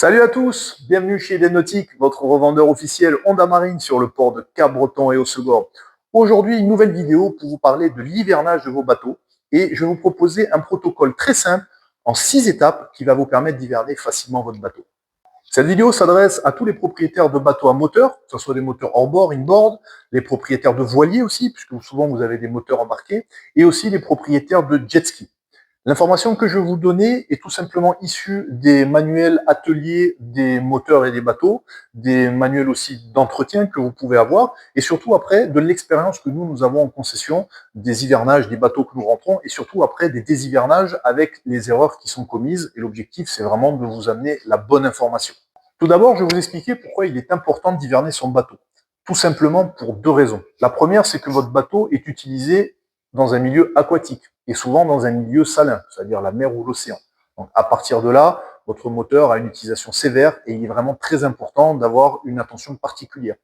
Salut à tous, bienvenue chez Eden Nautique, votre revendeur officiel Honda Marine sur le port de Cap-Breton et Hossegor. Aujourd'hui, une nouvelle vidéo pour vous parler de l'hivernage de vos bateaux et je vais vous proposer un protocole très simple en 6 étapes qui va vous permettre d'hiverner facilement votre bateau. Cette vidéo s'adresse à tous les propriétaires de bateaux à moteur, que ce soit des moteurs hors-bord, inboard, les propriétaires de voiliers aussi, puisque souvent vous avez des moteurs embarqués, et aussi les propriétaires de jet ski. L'information que je vais vous donner est tout simplement issue des manuels ateliers des moteurs et des bateaux, des manuels aussi d'entretien que vous pouvez avoir, et surtout après de l'expérience que nous avons en concession, des hivernages des bateaux que nous rentrons, et surtout après des déshivernages avec les erreurs qui sont commises. Et l'objectif, c'est vraiment de vous amener la bonne information. Tout d'abord, je vais vous expliquer pourquoi il est important d'hiverner son bateau. Tout simplement pour 2 raisons. La première, c'est que votre bateau est utilisé dans un milieu aquatique et souvent dans un milieu salin, c'est-à-dire la mer ou l'océan. Donc à partir de là, votre moteur a une utilisation sévère et il est vraiment très important d'avoir une attention particulière.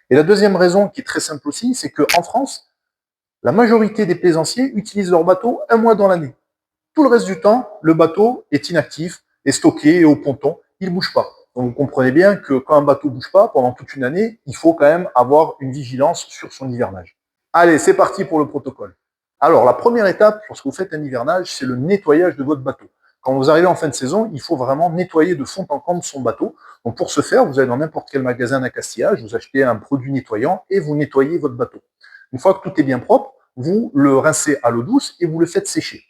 Et la deuxième raison, qui est très simple aussi, c'est qu'en France, la majorité des plaisanciers utilisent leur bateau un mois dans l'année. Tout le reste du temps, le bateau est inactif, est stocké au ponton, il ne bouge pas. Donc vous comprenez bien que quand un bateau ne bouge pas pendant toute une année, il faut quand même avoir une vigilance sur son hivernage. Allez, c'est parti pour le protocole. Alors, la première étape, lorsque vous faites un hivernage, c'est le nettoyage de votre bateau. Quand vous arrivez en fin de saison, il faut vraiment nettoyer de fond en comble son bateau. Donc, pour ce faire, vous allez dans n'importe quel magasin d'accastillage, vous achetez un produit nettoyant et vous nettoyez votre bateau. Une fois que tout est bien propre, vous le rincez à l'eau douce et vous le faites sécher.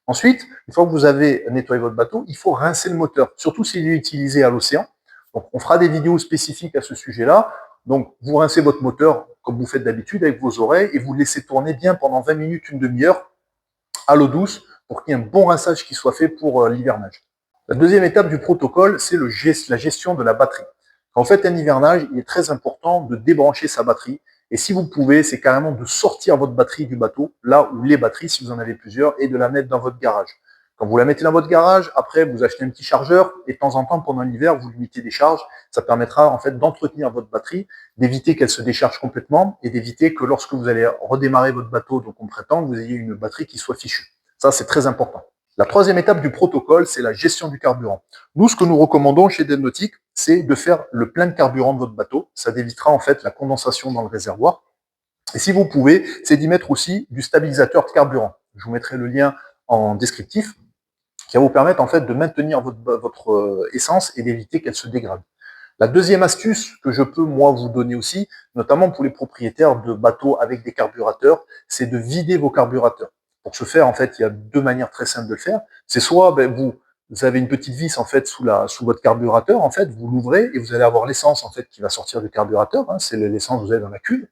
Ensuite, une fois que vous avez nettoyé votre bateau, il faut rincer le moteur, surtout s'il est utilisé à l'océan. Donc, on fera des vidéos spécifiques à ce sujet-là. Donc, vous rincez votre moteur comme vous faites d'habitude avec vos oreilles et vous le laissez tourner bien pendant 20 minutes, une demi-heure à l'eau douce pour qu'il y ait un bon rinçage qui soit fait pour l'hivernage. La deuxième étape du protocole, c'est la gestion de la batterie. Quand vous faites un hivernage, il est très important de débrancher sa batterie. Et si vous pouvez, c'est carrément de sortir votre batterie du bateau, là où les batteries, si vous en avez plusieurs, et de la mettre dans votre garage. Quand vous la mettez dans votre garage, après, vous achetez un petit chargeur et de temps en temps, pendant l'hiver, vous limitez des charges. Ça permettra en fait d'entretenir votre batterie, d'éviter qu'elle se décharge complètement et d'éviter que lorsque vous allez redémarrer votre bateau, donc en printemps, vous ayez une batterie qui soit fichue. Ça, c'est très important. La troisième étape du protocole, c'est la gestion du carburant. Nous, ce que nous recommandons chez Eden Nautique, c'est de faire le plein de carburant de votre bateau. Ça évitera en fait la condensation dans le réservoir. Et si vous pouvez, c'est d'y mettre aussi du stabilisateur de carburant. Je vous mettrai le lien en descriptif qui va vous permettre en fait de maintenir votre essence et d'éviter qu'elle se dégrade. La deuxième astuce que je peux moi vous donner aussi, notamment pour les propriétaires de bateaux avec des carburateurs, c'est de vider vos carburateurs. Pour ce faire, en fait, il y a 2 manières très simples de le faire. C'est soit vous avez une petite vis en fait sous votre carburateur, en fait, vous l'ouvrez et vous allez avoir l'essence en fait qui va sortir du carburateur. Hein, c'est l'essence que vous avez dans la cuve.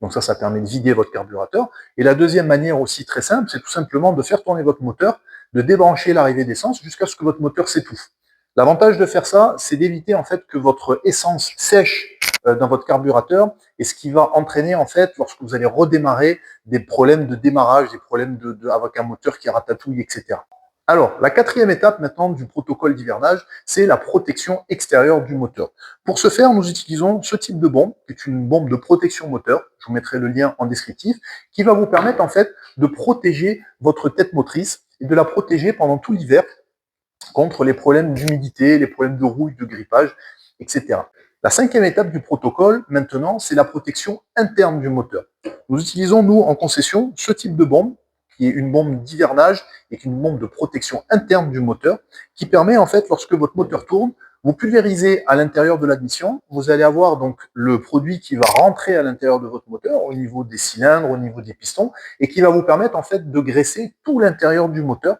Donc ça permet de vider votre carburateur. Et la deuxième manière aussi très simple, c'est tout simplement de faire tourner votre moteur, de débrancher l'arrivée d'essence jusqu'à ce que votre moteur s'étouffe. L'avantage de faire ça, c'est d'éviter en fait que votre essence sèche dans votre carburateur et ce qui va entraîner en fait, lorsque vous allez redémarrer, des problèmes de démarrage, des problèmes avec un moteur qui ratatouille, etc. Alors, la quatrième étape maintenant du protocole d'hivernage, c'est la protection extérieure du moteur. Pour ce faire, nous utilisons ce type de bombe, qui est une bombe de protection moteur, je vous mettrai le lien en descriptif, qui va vous permettre en fait de protéger votre tête motrice et de la protéger pendant tout l'hiver contre les problèmes d'humidité, les problèmes de rouille, de grippage, etc. La cinquième étape du protocole, maintenant, c'est la protection interne du moteur. Nous utilisons, nous, en concession, ce type de bombe, qui est une bombe d'hivernage et une bombe de protection interne du moteur, qui permet, en fait, lorsque votre moteur tourne, vous pulvérisez à l'intérieur de l'admission, vous allez avoir donc le produit qui va rentrer à l'intérieur de votre moteur, au niveau des cylindres, au niveau des pistons, et qui va vous permettre, en fait, de graisser tout l'intérieur du moteur,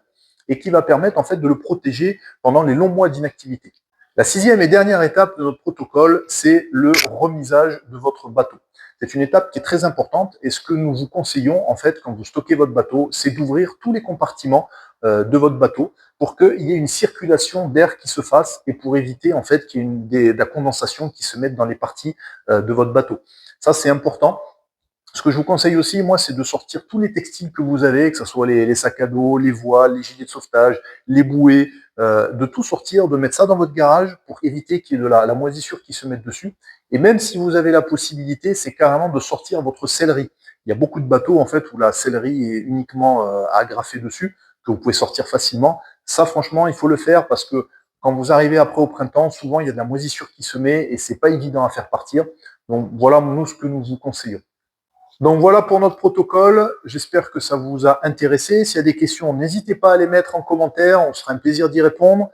et qui va permettre, en fait, de le protéger pendant les longs mois d'inactivité. La sixième et dernière étape de notre protocole, c'est le remisage de votre bateau. C'est une étape qui est très importante et ce que nous vous conseillons, en fait, quand vous stockez votre bateau, c'est d'ouvrir tous les compartiments de votre bateau pour qu'il y ait une circulation d'air qui se fasse et pour éviter, en fait, qu'il y ait de la condensation qui se mette dans les parties de votre bateau. Ça, c'est important. Ce que je vous conseille aussi, moi, c'est de sortir tous les textiles que vous avez, que ce soit les sacs à dos, les voiles, les gilets de sauvetage, les bouées, de tout sortir, de mettre ça dans votre garage pour éviter qu'il y ait de la moisissure qui se mette dessus. Et même si vous avez la possibilité, c'est carrément de sortir votre sellerie. Il y a beaucoup de bateaux, en fait, où la sellerie est uniquement agrafée dessus, que vous pouvez sortir facilement. Ça, franchement, il faut le faire parce que Quand vous arrivez après au printemps, souvent il y a de la moisissure qui se met et c'est pas évident à faire partir. Donc voilà nous ce que nous vous conseillons. Donc voilà pour notre protocole. J'espère que ça vous a intéressé. S'il y a des questions, n'hésitez pas à les mettre en commentaire. On sera un plaisir d'y répondre.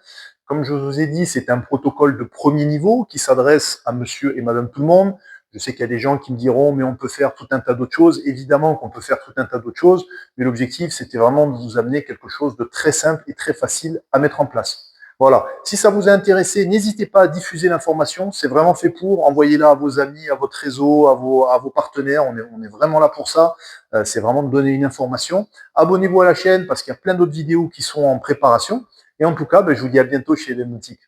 Comme je vous ai dit, c'est un protocole de premier niveau qui s'adresse à monsieur et madame tout le monde. Je sais qu'il y a des gens qui me diront, mais on peut faire tout un tas d'autres choses. Évidemment qu'on peut faire tout un tas d'autres choses, mais l'objectif, c'était vraiment de vous amener quelque chose de très simple et très facile à mettre en place. Voilà. Si ça vous a intéressé, n'hésitez pas à diffuser l'information. C'est vraiment fait pour. Envoyez-la à vos amis, à votre réseau, à vos partenaires. On est vraiment là pour ça. C'est vraiment de donner une information. Abonnez-vous à la chaîne parce qu'il y a plein d'autres vidéos qui sont en préparation. Et en tout cas, je vous dis à bientôt chez Edenautique.